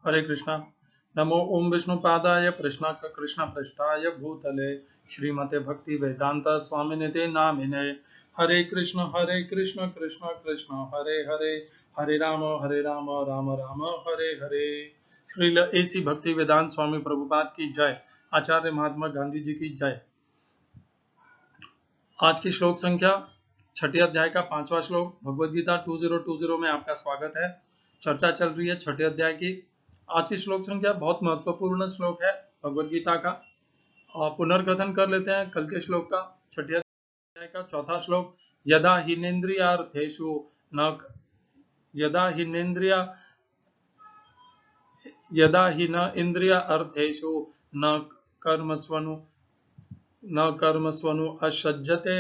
हरे कृष्णा। नमो ओम विष्णुपादाय कृष्ण पृष्ठाय भूतले श्रीमते भक्ति वेदांत स्वामिनिते नामिने। हरे कृष्ण कृष्ण कृष्ण हरे हरे, हरे राम राम राम हरे हरे। श्रील एसी भक्ति वेदांत स्वामी प्रभुपाद की जय। आचार्य महात्मा गांधी जी की जय। आज की श्लोक संख्या छठे अध्याय का 5वां श्लोक भगवद गीता 2020 में आपका स्वागत है। चर्चा चल रही है छठे अध्याय की। आज की श्लोक संख्या बहुत महत्वपूर्ण श्लोक है भगवद गीता का। पुनर्कथन कर लेते हैं कल के श्लोक का। छठे अध्याय का चौथा श्लोक, यदा हिनेन्द्रियार्थेषु न यदा हिनेन्द्रिया यदा हि न इंद्रिय अर्थेषु न कर्मस्वनु असज्जते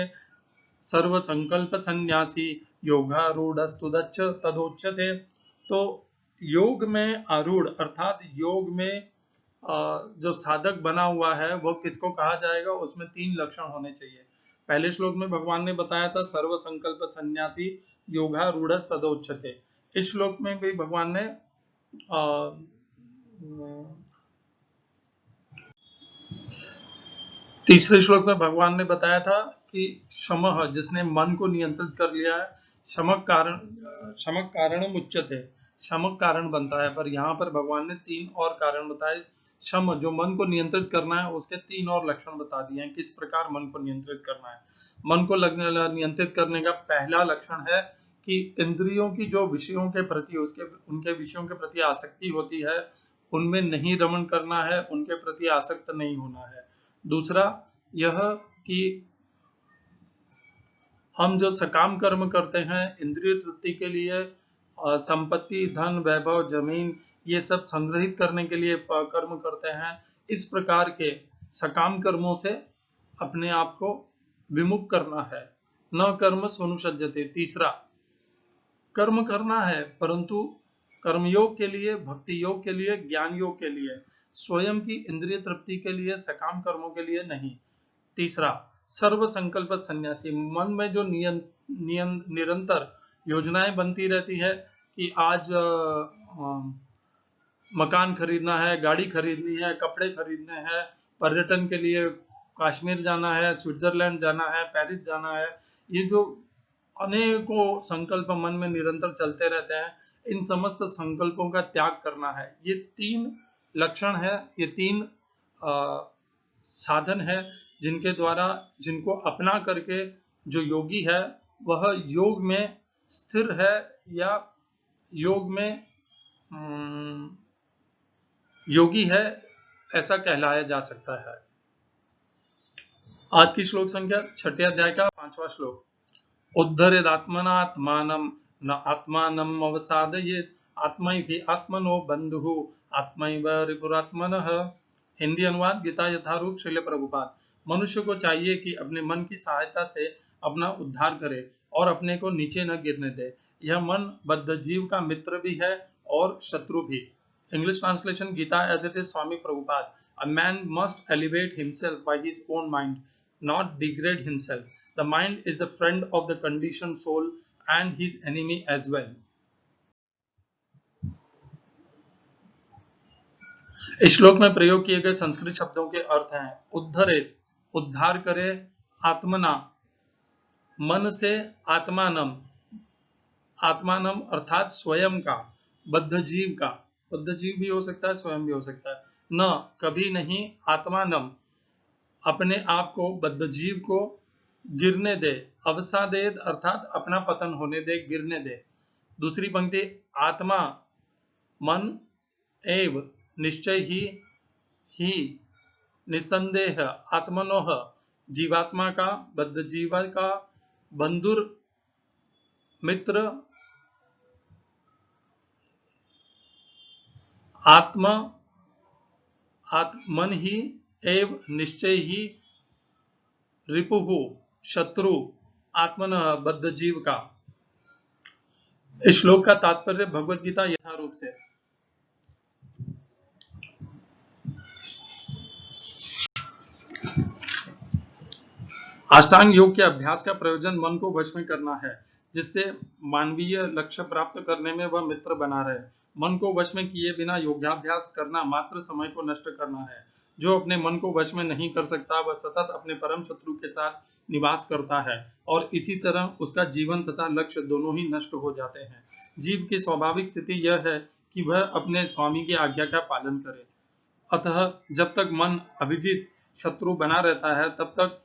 सर्व संकल्प संन्यासी योगारूढ़स्तुदच्च तदोच्यते। तो योग में आरूढ़ अर्थात योग में जो साधक बना हुआ है वो किसको कहा जाएगा, उसमें 3 लक्षण होने चाहिए। पहले श्लोक में भगवान ने बताया था सर्व संकल्प संन्यासी योगारूढ़स्तदोच्यते। इस श्लोक में भी भगवान ने तीसरे श्लोक में भगवान ने बताया था कि शमः, जिसने मन को नियंत्रित कर लिया है, शमक कारणम उच्यते, शमक कारण बनता है। पर यहाँ पर भगवान ने 3 और कारण बताए। शम, जो मन को नियंत्रित करना है, उसके 3 और लक्षण बता दिए हैं, किस प्रकार मन को नियंत्रित करना है। मन को नियंत्रित करने का पहला लक्षण है कि इंद्रियों की जो विषयों के प्रति उनके विषयों के प्रति आसक्ति होती है, उनमें नहीं रमण करना है, उनके प्रति आसक्त नहीं होना है। दूसरा यह कि हम जो सकाम कर्म करते हैं इंद्रिय तृप्ति के लिए, संपत्ति, धन, वैभव, जमीन, ये सब संग्रहित करने के लिए कर्म करते हैं, इस प्रकार के सकाम कर्मों से अपने आप को विमुख करना है। न कर्म स्वनुसज्जते। तीसरा, कर्म करना है परंतु कर्मयोग के लिए, भक्ति योग के लिए, ज्ञान योग के लिए, स्वयं की इंद्रिय तृप्ति के लिए, सकाम कर्मों के लिए नहीं। तीसरा, सर्व संकल्प सन्यासी। मन में जो निरंतर योजनाएं बनती रहती है कि आज मकान खरीदना है, गाड़ी खरीदनी है, कपड़े खरीदने हैं, पर्यटन के लिए कश्मीर जाना है, स्विट्जरलैंड जाना है, पेरिस जाना है, ये जो अनेकों संकल्प मन में निरंतर चलते रहते हैं, इन समस्त संकल्पों का त्याग करना है। ये 3 लक्षण है, ये 3 साधन है जिनको अपना करके जो योगी है वह योग में स्थिर है या योग में योगी है, ऐसा कहलाया जा सकता है। आज की श्लोक संख्या छठे अध्याय का 5वां श्लोक, उद्धरेदात्मनात्मानं न आत्मानम् अवसादयेत् आत्मैहि आत्मनो बंधुः आत्मैव रिपुरात्मनः। हिंदी अनुवाद गीता यथारूप श्रील प्रभुपाद। मनुष्य को चाहिए कि अपने मन की सहायता से अपना उद्धार करे और अपने को नीचे न गिरने दे। यह मन बद्ध जीव का मित्र भी है और शत्रु भी। English translation Gita as it is Swami Prabhupada. A man must elevate himself by his own mind, not degrade himself. The mind is the friend of the conditioned soul and his enemy as well. इस श्लोक में प्रयोग किए गए संस्कृत शब्दों के अर्थ हैं, उद्धरेत, उद्धार करे, आत्मना, मन से, आत्मानम, आत्मानम अर्थात स्वयं का, बद्ध जीव का, बद्ध जीव भी हो सकता है, स्वयं भी हो सकता है, न कभी नहीं, आत्मानम अपने आप को, बद्ध जीव को गिरने दे, अवसादेद अर्थात अपना पतन होने दे, गिरने दे। दूसरी पंक्ति, आत्मा मन एव निश्चय ही निसंदेह आत्मनोह जीवात्मा का, बद्ध जीवा का, बंधुर मित्र, मन ही एव निश्चय ही रिपुः शत्रु आत्मन बद्ध जीव का। इस श्लोक का तात्पर्य भगवद गीता यथारूप से। अष्टांग योग के अभ्यास का प्रयोजन मन को वश में करना है, जिससे मानवीय लक्ष्य प्राप्त करने में वह मित्र बना रहे। मन को वश में किए बिना योगाभ्यास करना मात्र समय को नष्ट करना है। जो अपने मन को वश में नहीं कर सकता वह सतत अपने परम शत्रु के साथ निवास करता है और इसी तरह उसका जीवन तथा लक्ष्य दोनों ही नष्ट हो जाते हैं। जीव की स्वाभाविक स्थिति यह है कि वह अपने स्वामी की आज्ञा का पालन करे। अतः जब तक मन अभिजित शत्रु बना रहता है तब तक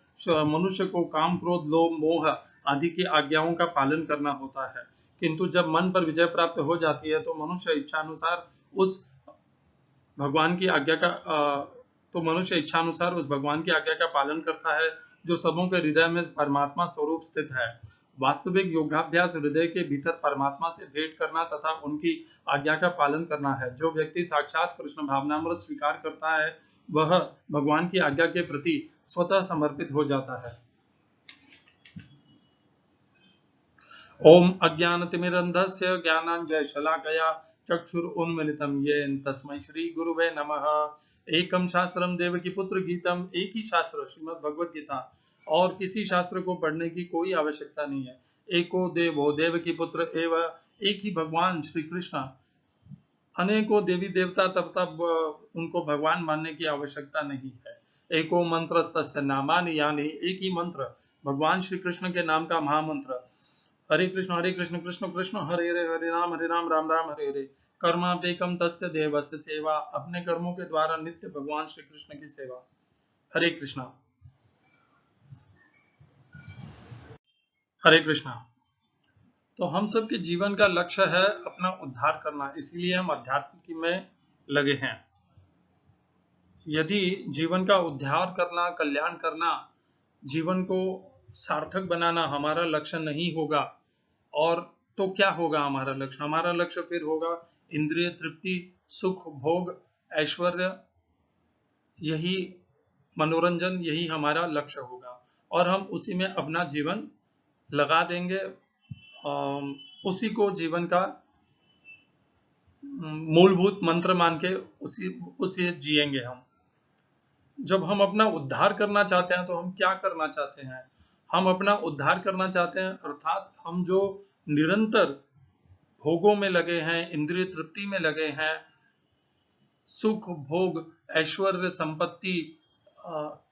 मनुष्य को काम, क्रोध, लोभ, मोह आदि की आज्ञाओं का पालन करना होता है। किंतु जब मन पर विजय प्राप्त हो जाती है तो मनुष्य इच्छानुसार उस भगवान की आज्ञा का पालन करता है जो सबों के हृदय में परमात्मा स्वरूप स्थित है। वास्तविक योगाभ्यास हृदय के भीतर परमात्मा से भेंट करना तथा उनकी आज्ञा का पालन करना है। जो व्यक्ति साक्षात कृष्ण भावनामृत स्वीकार करता है वह भगवान की आज्ञा के प्रति स्वतः समर्पित हो जाता है। ओम अज्ञानतिमिरन्धस्य ज्ञानाञ्जनशलाकया चक्षुरुन्मीलितं येन तस्मै श्री गुरुवे नमः। एकम शास्त्रम देवकीपुत्र गीतम, एक ही शास्त्र श्रीमद् भगवत गीता, और किसी शास्त्र को पढ़ने की कोई आवश्यकता नहीं है। एको देवो देवकीपुत्र एव, एक ही भगवान श्री कृष्ण। अनेकों देवी देवता, तब उनको भगवान मानने की आवश्यकता नहीं है। एको मंत्र तस्य नामानि यानि, एक ही मंत्र भगवान श्री कृष्ण के नाम का महामंत्र। हरे कृष्ण कृष्ण कृष्ण हरे हरे राम राम राम हरे हरे। कर्मापेकम तस्य देवस्य सेवा, अपने कर्मों के द्वारा नित्य भगवान श्री कृष्ण की सेवा। हरे कृष्णा। हरे कृष्णा। तो हम सबके जीवन का लक्ष्य है अपना उद्धार करना, इसीलिए हम अध्यात्म में लगे हैं। यदि जीवन का उद्धार करना, कल्याण करना, जीवन को सार्थक बनाना हमारा लक्ष्य नहीं होगा, और तो क्या होगा हमारा लक्ष्य? हमारा लक्ष्य फिर होगा इंद्रिय तृप्ति, सुख, भोग, ऐश्वर्य, यही मनोरंजन, यही हमारा लक्ष्य होगा और हम उसी में अपना जीवन लगा देंगे। उसी को जीवन का मूलभूत मंत्र मान के उसी जिएंगे हम। जब हम अपना उद्धार करना चाहते हैं तो हम क्या करना चाहते हैं? हम अपना उद्धार करना चाहते हैं, अर्थात हम जो निरंतर भोगों में लगे हैं, इंद्रिय तृप्ति में लगे हैं, सुख, भोग, ऐश्वर्य, संपत्ति,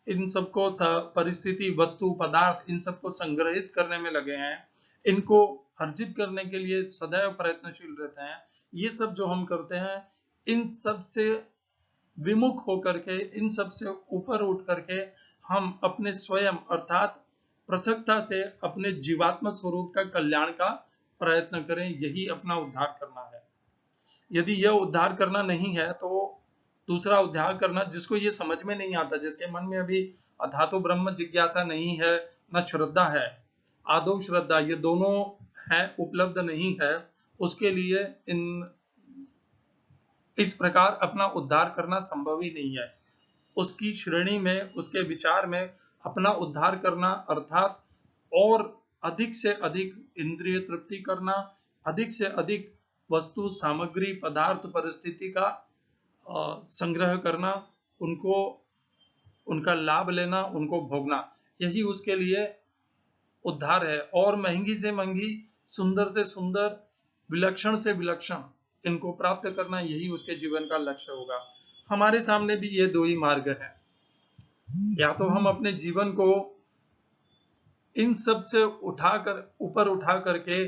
इन सबको, परिस्थिति, वस्तु, पदार्थ, इन सबको संग्रहित करने में लगे हैं, इनको अर्जित करने के लिए सदैव प्रयत्नशील रहते हैं। ये सब जो हम करते हैं, इन सब से विमुख होकर के, इन सब से ऊपर उठ करके हम अपने स्वयं अर्थात पृथकता से अपने जीवात्म स्वरूप का कल्याण का प्रयत्न करें। यही अपना उद्धार करना है। यदि यह उद्धार करना नहीं है तो दूसरा उद्धार करना, जिसको ये समझ में नहीं आता, जिसके मन में अभी अथातो ब्रह्म जिज्ञासा नहीं है, न श्रद्धा है, आदौ श्रद्धा, ये दोनों है उपलब्ध नहीं है, उसके लिए इस प्रकार अपना उद्धार करना संभव ही नहीं है। उसकी श्रेणी में, उसके विचार में अपना उद्धार करना अर्थात और अधिक से अधिक इंद्रिय तृप्ति करना, अधिक से अधिक वस्तु, सामग्री, पदार्थ, परिस्थिति का संग्रह करना, उनका लाभ लेना, उनको भोगना, यही उसके लिए उद्धार है। और महंगी से महंगी, सुंदर से सुंदर, विलक्षण से विलक्षण इनको प्राप्त करना, यही उसके जीवन का लक्ष्य होगा। हमारे सामने भी ये दो ही मार्ग हैं। या तो हम अपने जीवन को इन सब से ऊपर उठा करके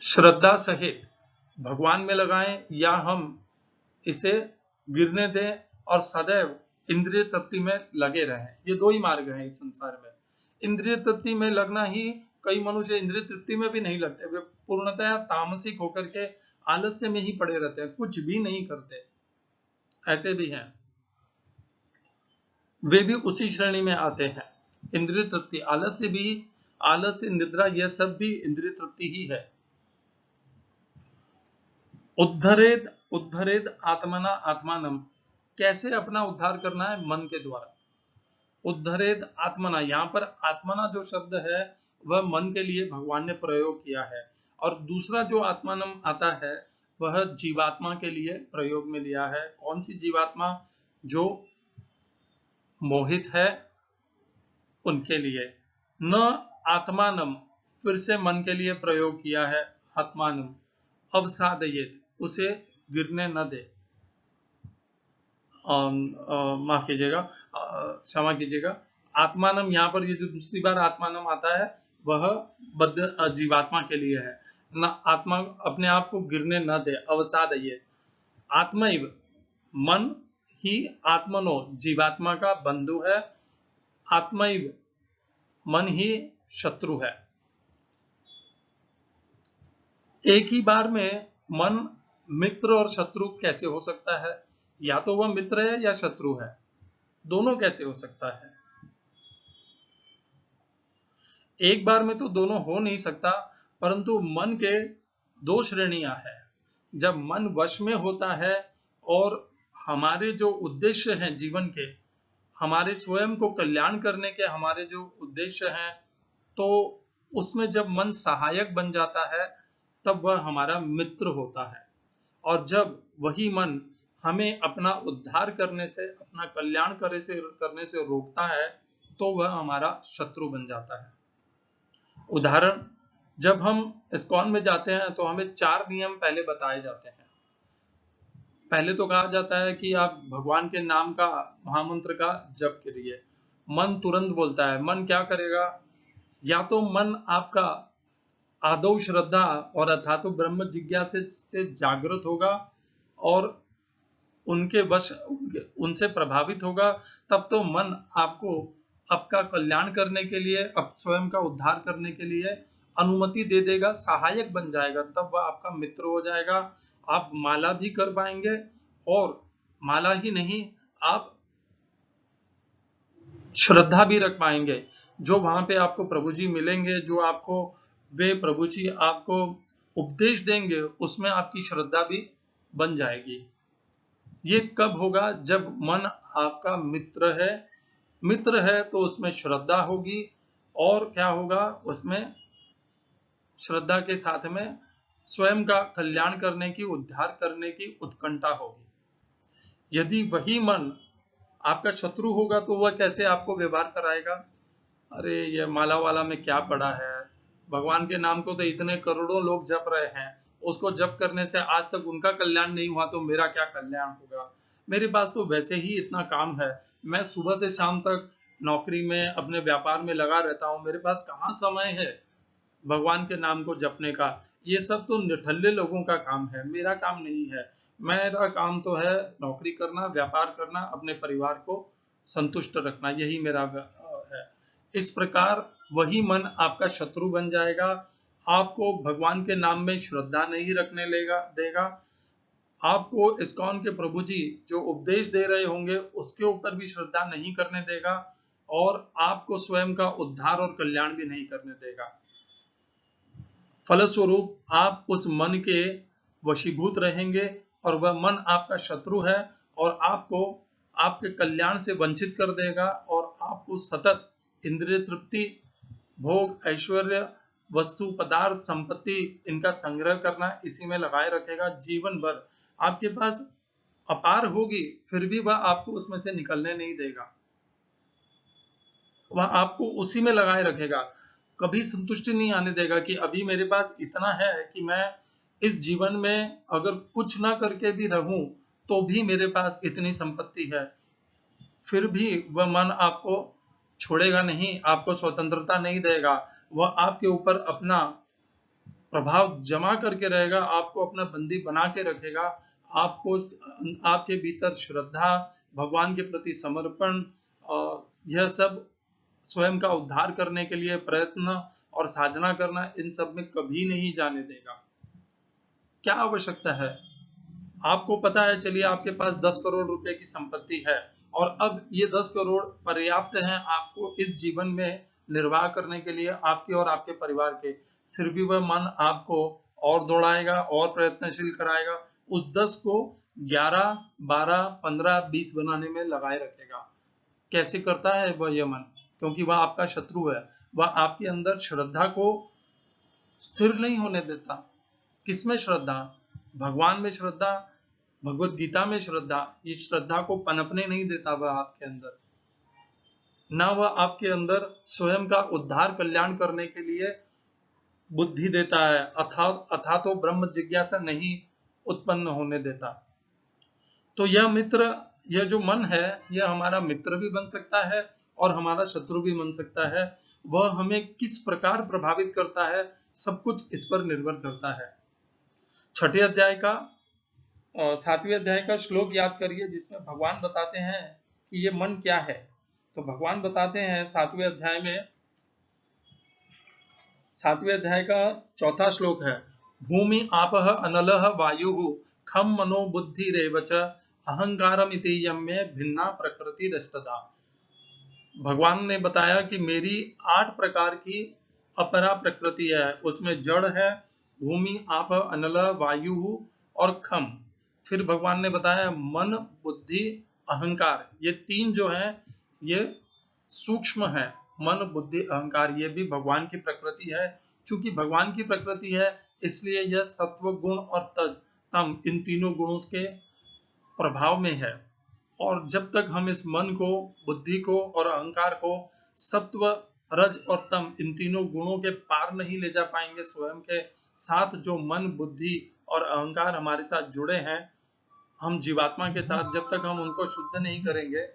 श्रद्धा सहित भगवान में लगाएं, या हम इसे गिरने दें और सदैव इंद्रिय तृप्ति में लगे रहें। ये दो ही मार्ग हैं इस संसार में। इंद्रिय तृप्ति में लगना ही, कई मनुष्य इंद्रिय तृप्ति में भी नहीं लगते, वे पूर्णतः तामसिक होकर के आलस्य में ही पड़े रहते हैं, कुछ भी नहीं करते, ऐसे भी हैं। वे भी उसी श्रेणी में आते हैं। इंद्रिय तृप्ति, आलस्य, निद्रा, यह सब भी इंद्रिय तृप्ति ही है। उद्धरेद आत्मना आत्मानम, कैसे अपना उद्धार करना है? मन के द्वारा। उद्धरेद आत्मना, यहाँ पर आत्मना जो शब्द है वह मन के लिए भगवान ने प्रयोग किया है, और दूसरा जो आत्मानम आता है वह जीवात्मा के लिए प्रयोग में लिया है। कौन सी जीवात्मा? जो मोहित है उनके लिए। न आत्मानम, फिर से मन के लिए प्रयोग किया है, आत्मानं अवसादयेत, उसे गिरने न दे। माफ कीजिएगा, क्षमा कीजिएगा, आत्मानम यहाँ पर ये जो दूसरी बार आत्मानम आता है वह बद्ध जीवात्मा के लिए है। न आत्मा अपने आप को गिरने न दे, अवसादयेत। आत्मैव, मन ही आत्मनो, जीवात्मा का बंधु है। आत्मैव, मन ही शत्रु है। एक ही बार में मन मित्र और शत्रु कैसे हो सकता है? या तो वह मित्र है या शत्रु है, दोनों कैसे हो सकता है? एक बार में तो दोनों हो नहीं सकता, परंतु मन के दो श्रेणियां हैं। जब मन वश में होता है और हमारे जो उद्देश्य हैं जीवन के, हमारे स्वयं को कल्याण करने के हमारे जो उद्देश्य हैं, तो उसमें जब मन सहायक बन जाता है तब वह हमारा मित्र होता है। और जब वही मन हमें अपना उद्धार करने से, अपना कल्याण करने से रोकता है, तो वह हमारा शत्रु बन जाता है। उदाहरण, जब हम इस्कॉन में जाते हैं तो हमें 4 नियम पहले बताए जाते हैं। पहले तो कहा जाता है कि आप भगवान के नाम का, महामंत्र का जप करिए। मन तुरंत बोलता है। मन क्या करेगा? या तो मन आपका आदौ श्रद्धा और अथातो ब्रह्म जिज्ञासा से जागृत होगा और उनसे प्रभावित होगा, तब तो मन आपको आपका कल्याण करने के लिए, स्वयं का उद्धार करने के लिए अनुमति दे देगा, सहायक बन जाएगा, तब वह आपका मित्र हो जाएगा। आप माला भी कर पाएंगे, और माला ही नहीं, आप श्रद्धा भी रख पाएंगे। जो वहां पे आपको प्रभु जी मिलेंगे, जो आपको वे प्रभु जी आपको उपदेश देंगे, उसमें आपकी श्रद्धा भी बन जाएगी। ये कब होगा? जब मन आपका मित्र है। मित्र है तो उसमें श्रद्धा होगी, और क्या होगा? उसमें श्रद्धा के साथ में स्वयं का कल्याण करने की, उद्धार करने की उत्कंठा होगी। यदि वही मन आपका शत्रु होगा तो वह कैसे आपको व्यवहार कराएगा? अरे ये माला वाला में क्या पड़ा है, भगवान के नाम को तो इतने करोड़ों लोग जप रहे हैं, उसको जप करने से आज तक उनका कल्याण नहीं हुआ, तो मेरा क्या कल्याण होगा? मेरे पास तो वैसे ही इतना काम है, मैं सुबह से शाम तक नौकरी में, अपने व्यापार में लगा रहता हूँ, मेरे पास कहाँ समय है भगवान के नाम को जपने का? ये सब तो निठल्ले लोगों का काम है, मेरा काम नहीं है। मेरा काम तो है नौकरी करना, व्यापार करना, अपने परिवार को संतुष्ट रखना, यही मेरा है। इस प्रकार वही मन आपका शत्रु बन जाएगा, आपको भगवान के नाम में श्रद्धा नहीं रखने देगा, आपको इस्कॉन के प्रभु जी जो उपदेश दे रहे होंगे उसके ऊपर भी श्रद्धा नहीं करने देगा, और आपको स्वयं का उद्धार और कल्याण भी नहीं करने देगा। फलस्वरूप आप उस मन के वशीभूत रहेंगे, और वह मन आपका शत्रु है, और आपको आपके कल्याण से वंचित कर देगा, और आपको सतत इंद्रिय तृप्ति, भोग, ऐश्वर्य, वस्तु, पदार्थ, संपत्ति, इनका संग्रह करना, इसी में लगाए रखेगा जीवन भर। आपके पास अपार होगी, फिर भी वह आपको उसमें से निकलने नहीं देगा, वह आपको उसी में लगाए रखेगा। कभी संतुष्टि नहीं आने देगा कि अभी मेरे पास इतना है कि मैं इस जीवन में अगर कुछ ना करके भी रहूं तो भी मेरे पास इतनी संपत्ति है। फिर भी वह मन आपको छोड़ेगा नहीं, आपको स्वतंत्रता नहीं देगा, वह आपके ऊपर अपना प्रभाव जमा करके रहेगा, आपको अपना बंदी बना के रखेगा। आपको, आपके भीतर श्रद्धा, भगवान के प्रति समर्पण, यह सब स्वयं का उद्धार करने के लिए प्रयत्न और साधना करना, इन सब में कभी नहीं जाने देगा। क्या आवश्यकता है? आपको पता है, चलिए आपके पास 10 करोड़ रुपए की संपत्ति है, और अब ये 10 करोड़ पर्याप्त हैं आपको इस जीवन में निर्वाह करने के लिए, आपके और आपके परिवार के। फिर भी वह मन आपको और दौड़ाएगा और प्रयत्नशील कराएगा, उस 10 को 11, 12, 15, 20 बनाने में लगाए रखेगा। कैसे करता है वह यह मन? क्योंकि वह आपका शत्रु है, वह आपके अंदर श्रद्धा को स्थिर नहीं होने देता। किसमें श्रद्धा? भगवान में श्रद्धा, भगवत गीता में श्रद्धा। इस श्रद्धा को पनपने नहीं देता वह आपके अंदर, ना वह आपके अंदर स्वयं का उद्धार, कल्याण करने के लिए बुद्धि देता है, अथा तो ब्रह्म जिज्ञासा नहीं उत्पन्न होने देता। तो यह मित्र, यह जो मन है, यह हमारा मित्र भी बन सकता है और हमारा शत्रु भी बन सकता है। वह हमें किस प्रकार प्रभावित करता है, सब कुछ इस पर निर्भर करता है। छठे अध्याय का 7वें अध्याय का श्लोक याद करिए, जिसमें भगवान बताते हैं कि ये मन क्या है। तो भगवान बताते हैं 7वें अध्याय का चौथा श्लोक है, भूमि आपः अनलः वायुः खम मनो बुद्धिरेव च अहंकारमिति यम्मे भिन्ना प्रकृतिरष्टधा। भगवान ने बताया कि मेरी 8 प्रकार की अपरा प्रकृति है, उसमें जड़ है, भूमि आप अनल वायु और खम। फिर भगवान ने बताया मन बुद्धि अहंकार, ये 3 जो है ये सूक्ष्म है। मन बुद्धि अहंकार ये भी भगवान की प्रकृति है। चूंकि भगवान की प्रकृति है इसलिए यह सत्व गुण और तम इन तीनों गुणों के प्रभाव में है। और जब तक हम इस मन को, बुद्धि को और अहंकार को सत्व रज और तम इन तीनों गुणों के पार नहीं ले जा पाएंगे, स्वयं के साथ जो मन बुद्धि और अहंकार हमारे साथ जुड़े हैं, हम जीवात्मा के साथ जब तक हम उनको शुद्ध नहीं करेंगे।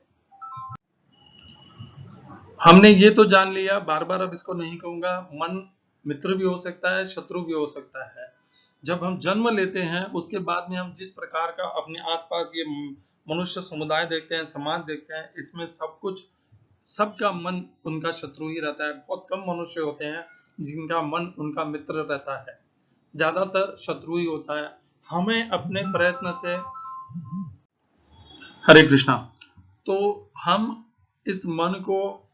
हमने ये तो जान लिया, बार बार अब इसको नहीं कहूंगा, मन मित्र भी हो सकता है, शत्रु भी हो सकता है। जब हम जन्म लेते हैं उसके बाद में हम जिस प्रकार का अपने आसपास ये मनुष्य समुदाय देखते हैं, समाज देखते हैं, इसमें सब कुछ, सबका मन उनका शत्रु ही रहता है। बहुत कम मनुष्य होते हैं जिनका मन उनका मित्र रहता है, ज्यादातर शत्रु ही होता है। हमें अपने प्रयत्न से, हरे कृष्णा, तो हम इस मन को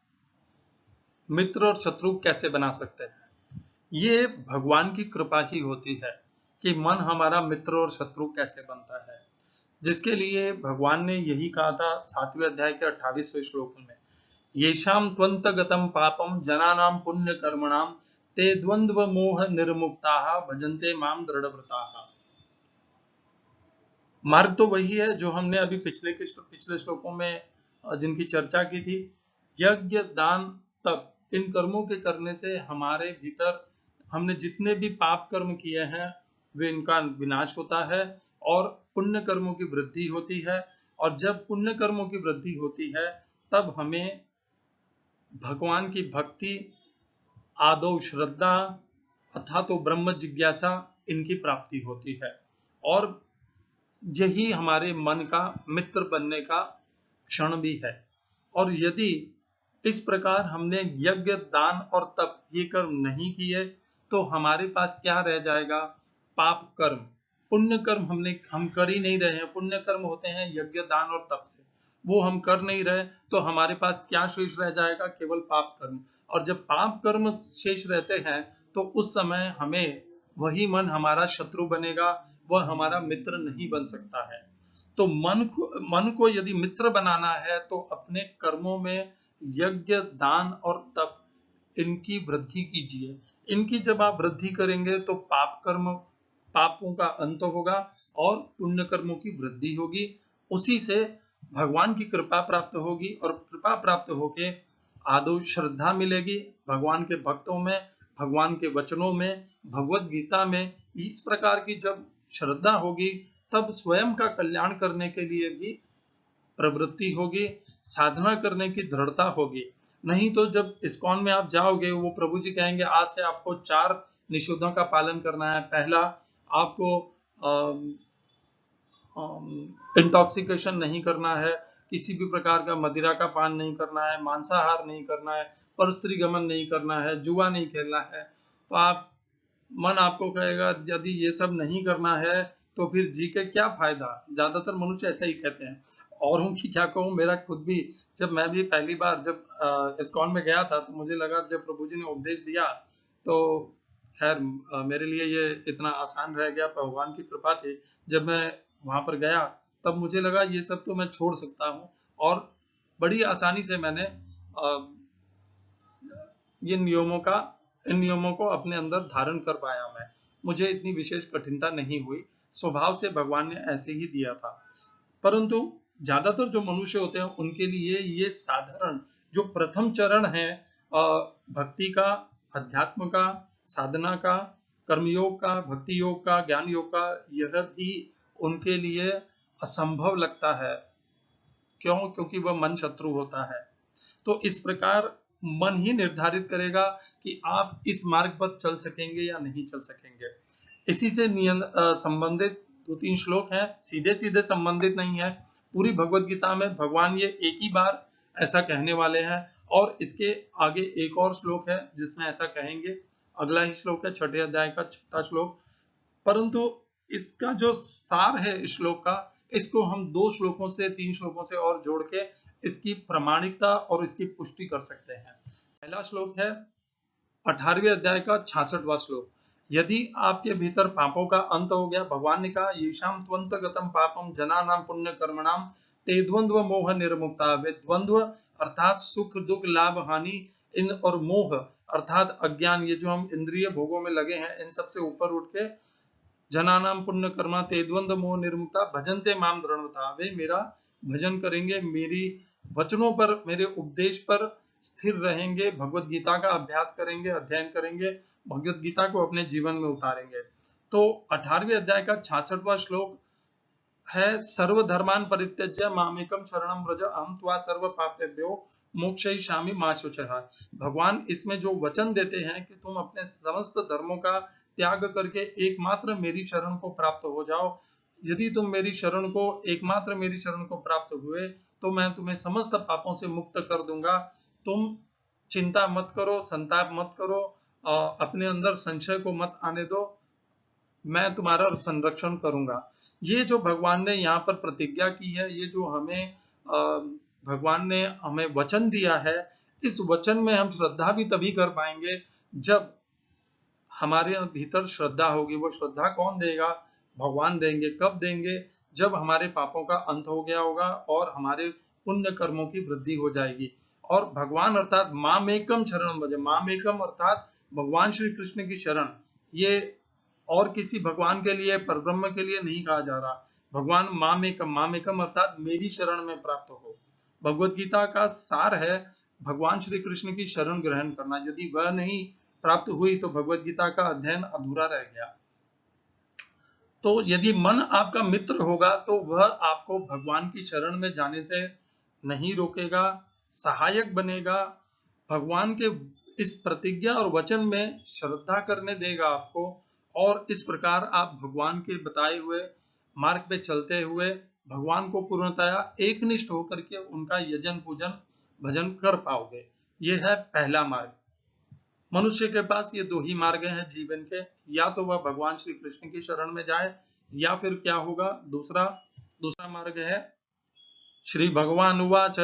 मित्र और शत्रु कैसे बना सकते हैं? ये भगवान की कृपा ही होती है कि मन हमारा मित्र और शत्रु कैसे बनता है, जिसके लिए भगवान ने यही कहा था 7वें अध्याय के 28वें श्लोक में, येषां त्वन्तगतं पापं जनानां पुण्य कर्मणां ते द्वंद्व मोह निर्मुक्ताः भजन्ते मां दृढ़व्रताः। मार्ग तो वही है जो हमने अभी पिछले श्लोकों में जिनकी चर्चा की थी। यज्ञ दान तप, इन कर्मों के करने से हमारे भीतर हमने जितने भी पाप कर्म किए हैं वे इनका विनाश होता है और पुण्य कर्मों की वृद्धि होती है। और जब पुण्य कर्मों की वृद्धि होती है तब हमें भगवान की भक्ति, आदौ श्रद्धा अथा तो ब्रह्म जिज्ञासा, इनकी प्राप्ति होती है। और यही हमारे मन का मित्र बनने का क्षण भी है। और यदि इस प्रकार हमने यज्ञ दान और तप ये कर्म नहीं किए तो हमारे पास क्या रह जाएगा? पाप कर्म। पुण्य कर्म हम कर ही नहीं रहे हैं। पुण्य कर्म होते हैं यज्ञ दान और तप से, वो हम कर नहीं रहे तो हमारे पास क्या शेष रह जाएगा? केवल पाप कर्म। और जब पाप कर्म शेष रहते हैं तो उस समय हमें वही मन हमारा शत्रु बनेगा, वह हमारा मित्र नहीं बन सकता है। तो मन को यदि मित्र बनाना है तो अपने कर्मों में यज्ञ दान और तप इनकी वृद्धि कीजिए। इनकी जब आप वृद्धि करेंगे तो पापों का अंत होगा और पुण्य कर्मों की वृद्धि होगी। उसी से भगवान की कृपा प्राप्त होगी और कृपा प्राप्त होके आदौ श्रद्धा मिलेगी भगवान के भक्तों में, भगवान के वचनों में, भगवत गीता में। इस प्रकार की जब श्रद्धा होगी तब स्वयं का कल्याण करने के लिए भी प्रवृत्ति होगी, साधना करने की दृढ़ता होगी। नहीं तो जब इस्कॉन में आप जाओगे, वो प्रभु जी कहेंगे आज से आपको 4 निषेधों का पालन करना है। पहला, आपको इंटॉक्सिकेशन नहीं करना है, किसी भी प्रकार का मदिरा का पान नहीं करना है, मांसाहार नहीं करना है, परस्त्री गमन नहीं करना है, जुआ नहीं खेलना है। तो मन आपको कहेगा यदि ये सब नहीं करना है तो फिर जी के क्या फायदा? ज्यादातर मनुष्य ऐसा ही कहते हैं। औरों की क्या कहूँ, मेरा खुद भी, जब मैं भी पहली बार जब इस्कॉन में गया था तो मुझे लगा, जब प्रभु जी ने उपदेश दिया तो खैर मेरे लिए ये इतना आसान रह गया, भगवान की कृपा थी। जब मैं वहां पर गया तब मुझे लगा ये सब तो मैं छोड़ सकता हूँ और बड़ी आसानी से मैंने इन नियमों को अपने अंदर धारण कर पाया। मुझे इतनी विशेष कठिनता नहीं हुई, स्वभाव से भगवान ने ऐसे ही दिया था। परंतु ज्यादातर जो मनुष्य होते हैं उनके लिए ये साधारण जो प्रथम चरण है भक्ति का, अध्यात्म का, साधना का, कर्मयोग का, भक्ति योग का, ज्ञान योग का, यह भी उनके लिए असंभव लगता है। क्यों? क्योंकि वह मन शत्रु होता है। तो इस प्रकार मन ही निर्धारित करेगा कि आप इस मार्ग पर चल सकेंगे या नहीं चल सकेंगे। इसी से संबंधित 2-3 श्लोक हैं, सीधे सीधे संबंधित नहीं है। पूरी भगवत गीता में भगवान ये एक ही बार ऐसा कहने वाले हैं, और इसके आगे एक और श्लोक है जिसमें ऐसा कहेंगे। अगला ही श्लोक है 6ठे अध्याय का 6ठा श्लोक। परंतु इसका जो सार है इस श्लोक का, इसको हम 2 श्लोकों से 3 श्लोकों से और जोड़ के इसकी प्रामाणिकता और इसकी पुष्टि कर सकते हैं। पहला श्लोक है 18वें अध्याय का 66वां श्लोक। यदि आपके भीतर पापों का अंत हो गया, भगवान ने कहा येषां त्वन्तगतं पापम जनानां पुण्य कर्मणां ते द्वंद्व मोह निर्मुक्ता। वे द्वंद्व अर्थात सुख दुख लाभ हानि इन और मोह अर्थात अज्ञान, ये जो हम इंद्रिय भोगों में लगे हैं, इन सबसे ऊपर उठ के जनानाम पुण्य कर्मा ते द्वंद्व मोह निर्मुक्ता भजन्ते माम दृढ़ता। वे मेरा भजन करेंगे, मेरी वचनों पर, मेरे उपदेश पर स्थिर रहेंगे, भगवत गीता का अभ्यास करेंगे, अध्ययन करेंगे, भगवत गीता को अपने जीवन में उतारेंगे। तो 18वें अध्याय का 66वां श्लोक है सर्वधर्मान परित्यज्य मामेकम शरणं व्रज अहं त्वा सर्व पापेभ्यो मोक्षयिष्यामि मा शुचः। भगवान इसमें जो वचन देते हैं कि तुम अपने समस्त धर्मों का त्याग करके एकमात्र मेरी शरण को प्राप्त हो जाओ। यदि तुम मेरी शरण को, एकमात्र मेरी शरण को प्राप्त हुए, तो मैं तुम्हें समस्त पापों से मुक्त कर दूंगा। तुम चिंता मत करो, संताप मत करो, अपने अंदर संशय को मत आने दो, मैं तुम्हारा संरक्षण करूंगा। ये जो भगवान ने यहाँ पर प्रतिज्ञा की है, ये जो हमें भगवान ने हमें वचन दिया है, इस वचन में हम श्रद्धा भी तभी कर पाएंगे जब हमारे भीतर श्रद्धा होगी। वो श्रद्धा कौन देगा? भगवान देंगे। कब देंगे? जब हमारे पापों का अंत हो गया होगा और हमारे पुण्य कर्मों की वृद्धि हो जाएगी। और भगवान अर्थात मामेकम शरणं व्रज, मामेकम अर्थात भगवान श्री कृष्ण की शरण, ये और किसी भगवान के लिए, परब्रह्म के लिए नहीं कहा जा रहा। भगवान मामेकम, मामेकम अर्थात मेरी शरण में प्राप्त हो। भगवत गीता का सार है भगवान श्री कृष्ण की शरण ग्रहण करना। यदि वह नहीं प्राप्त हुई तो भगवत गीता का अध्ययन अधूरा रह गया। तो यदि मन आपका मित्र होगा तो वह आपको भगवान की शरण में जाने से नहीं रोकेगा, सहायक बनेगा, भगवान के इस प्रतिज्ञा और वचन में श्रद्धा करने देगा आपको, और इस प्रकार आप भगवान के बताए हुए मार्ग पे चलते हुए भगवान को पूर्णतया एकनिष्ठ होकर के उनका यजन पूजन भजन कर पाओगे। यह है पहला मार्ग। मनुष्य के पास ये 2 ही मार्ग हैं जीवन के, या तो वह भगवान श्री कृष्ण की शरण में जाए, या फिर क्या होगा, दूसरा मार्ग है श्री भगवान उवाच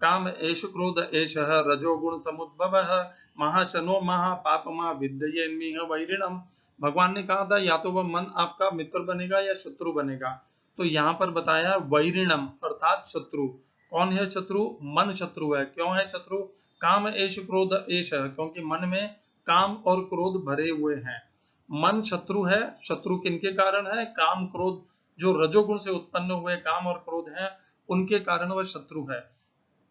काम एष क्रोध एषः रजोगुण समुद्भवः महाशनो महापापमा विद्येन्मिह वैरिणम। भगवान ने कहा था या तो वह मन आपका मित्र बनेगा या शत्रु बनेगा। तो यहाँ पर बताया वैरिणम अर्थात शत्रु। कौन है शत्रु? मन शत्रु है। क्यों है शत्रु? काम एष क्रोध एष, क्योंकि मन में काम और क्रोध भरे हुए हैं। मन शत्रु है। शत्रु किनके कारण है? काम क्रोध, जो रजोगुण से उत्पन्न हुए काम और क्रोध हैं, उनके कारण वह शत्रु है।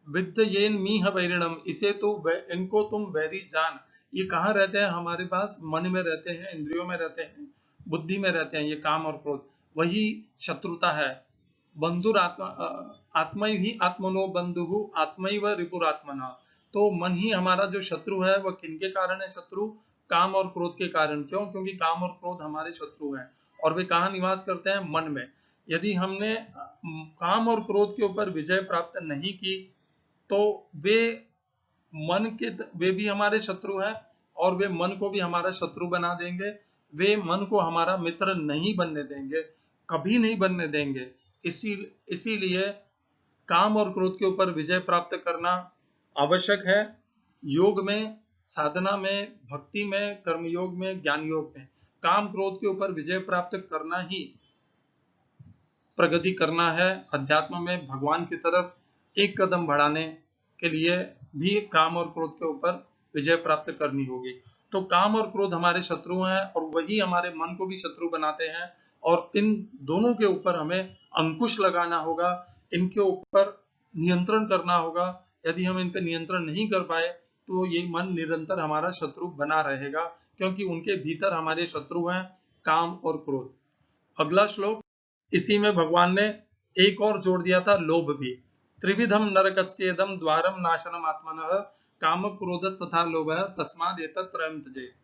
विद्येन मीह वैरिणम, इसे तो इनको तुम वैरी जान। ये कहाँ रहते हैं? हमारे पास मन में रहते हैं, इंद्रियों में रहते हैं, बुद्धि में रहते हैं, ये काम और क्रोध। वही शत्रुता है। बंधुरात्मा आत्मा ही आत्मनो बंधु आत्मैव रिपुरात्मना। तो मन ही हमारा जो शत्रु है, वह किनके कारण है शत्रु? काम और क्रोध के कारण। क्यों? क्योंकि काम और क्रोध हमारे शत्रु हैं, और वे कहाँ निवास करते हैं? मन में। यदि हमने काम और क्रोध के ऊपर विजय प्राप्त नहीं की तो वे भी हमारे शत्रु हैं, और वे मन को भी हमारा शत्रु बना देंगे। वे मन को हमारा मित्र नहीं बनने देंगे, कभी नहीं बनने देंगे। इसीलिए काम और क्रोध के ऊपर विजय प्राप्त करना आवश्यक है। योग में, साधना में, भक्ति में, कर्मयोग में, ज्ञान योग में काम क्रोध के ऊपर विजय प्राप्त करना ही प्रगति करना है। अध्यात्म में भगवान की तरफ एक कदम बढ़ाने के लिए भी काम और क्रोध के ऊपर विजय प्राप्त करनी होगी। तो काम और क्रोध हमारे शत्रु हैं, और वही हमारे मन को भी शत्रु बनाते हैं, और इन दोनों के ऊपर हमें अंकुश लगाना होगा, इनके ऊपर नियंत्रण करना होगा। यदि हम इन पर नियंत्रण नहीं कर पाए तो ये मन निरंतर हमारा शत्रु बना रहेगा, क्योंकि उनके भीतर हमारे शत्रु हैं काम और क्रोध। अगला श्लोक, इसी में भगवान ने एक और जोड़ दिया था लोभ भी। त्रिविधम नरकस्येदम द्वारम नाशनम आत्मनः काम क्रोधस तथा लोभः तस्माद् एतत् त्रयम् त्यजेत्।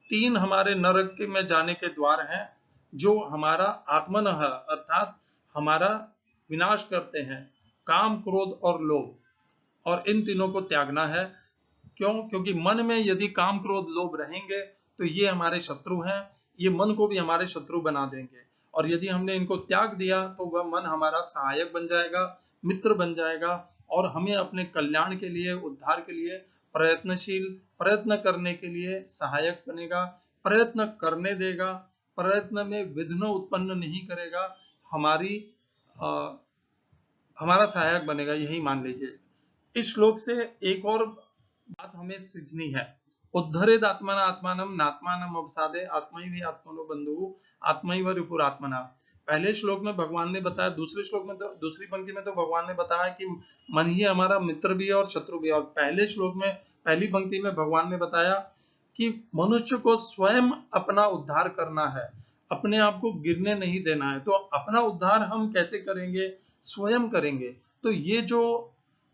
तीन हमारे नरक में जाने के द्वार हैं जो हमारा आत्मनः अर्थात हमारा विनाश करते हैं, काम क्रोध और लोभ, और इन तीनों को त्यागना है। क्यों? क्योंकि मन में यदि काम क्रोध लोभ रहेंगे तो ये हमारे शत्रु हैं, ये मन को भी हमारे शत्रु बना देंगे, और यदि हमने इनको त्याग दिया तो वह मन हमारा सहायक बन जाएगा, मित्र बन जाएगा, और हमें अपने कल्याण के लिए, उद्धार के लिए प्रयत्न करने के लिए सहायक बनेगा, प्रयत्न करने देगा, प्रयत्न में विघ्न उत्पन्न नहीं करेगा, हमारा सहायक बनेगा, यही मान लीजिए। इस श्लोक से एक और बात हमें सीखनी है, उद्धरेद आत्मना आत्मानम नात्मानम अवसादे आत्मैव आत्मनो बंधु आत्मैव रिपुरात्मना। पहले श्लोक में भगवान ने बताया, दूसरे श्लोक में तो, दूसरी पंक्ति में तो भगवान ने बताया कि मन ही हमारा मित्र भी है और शत्रु भी है, और पहले श्लोक में पहली पंक्ति में भगवान ने बताया कि मनुष्य को स्वयं अपना उद्धार करना है, अपने आप को गिरने नहीं देना है। तो अपना उद्धार हम कैसे करेंगे? स्वयं करेंगे। तो ये जो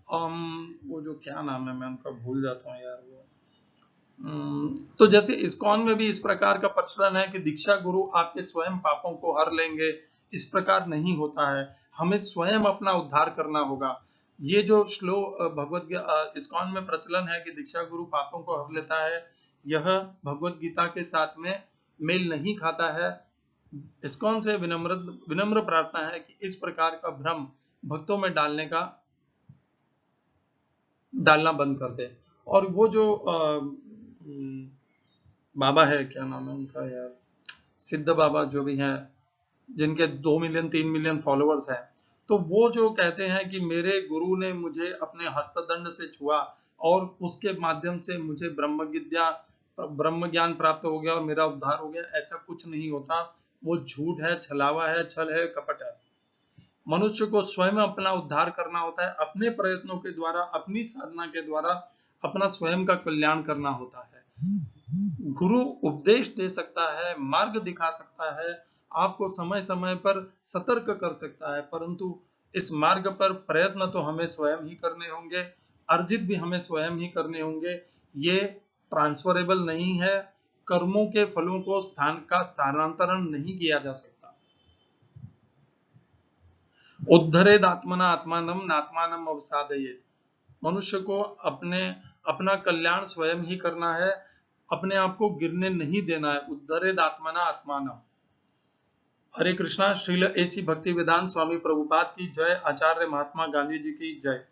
वो जो क्या नाम है, मैं उनका भूल जाता हूँ यार, वो तो जैसे इस्कॉन में भी इस प्रकार का प्रचलन है कि दीक्षा गुरु आपके स्वयं पापों को हर लेंगे, इस प्रकार नहीं होता है, हमें स्वयं अपना उद्धार करना होगा। ये जो श्लोक भगवत इस्कॉन में प्रचलन है कि दीक्षा गुरु पापों को हर लेता है, यह भगवत गीता के साथ में मेल नहीं खाता है। इस्कॉन से विनम्र प्रार्थना है कि इस प्रकार का भ्रम भक्तों में डालना बंद कर दे। और वो जो बाबा है, क्या नाम है उनका यार, सिद्ध बाबा जो भी हैं, जिनके 2 मिलियन 3 मिलियन फॉलोअर्स हैं, तो वो जो कहते हैं कि मेरे गुरु ने मुझे अपने हस्तदंड से छुआ और उसके माध्यम से मुझे ब्रह्म ज्ञान प्राप्त हो गया और मेरा उद्धार हो गया, ऐसा कुछ नहीं होता। वो झूठ है, छलावा है, छल है, कपट है। मनुष्य को स्वयं अपना उद्धार करना होता है, अपने प्रयत्नों के द्वारा, अपनी साधना के द्वारा अपना स्वयं का कल्याण करना होता है। गुरु उपदेश दे सकता है, मार्ग दिखा सकता है, आपको समय समय पर सतर्क कर सकता है, परंतु इस मार्ग पर प्रयत्न तो हमें स्वयं ही करने होंगे, अर्जित भी हमें स्वयं ही करने होंगे। ये ट्रांसफरेबल नहीं है, कर्मों के फलों को स्थानांतरण नहीं किया जा सकता। उद्धरेद आत्मना आत्मानम नात्मानम अवसादयेत्। मनुष्य को अपना कल्याण स्वयं ही करना है, अपने आप को गिरने नहीं देना है। उद्धरेद आत्मना आत्मानम। हरे कृष्णा। श्रील एसी भक्ति वेदांत स्वामी प्रभुपाद की जय। आचार्य महात्मा गांधी जी की जय।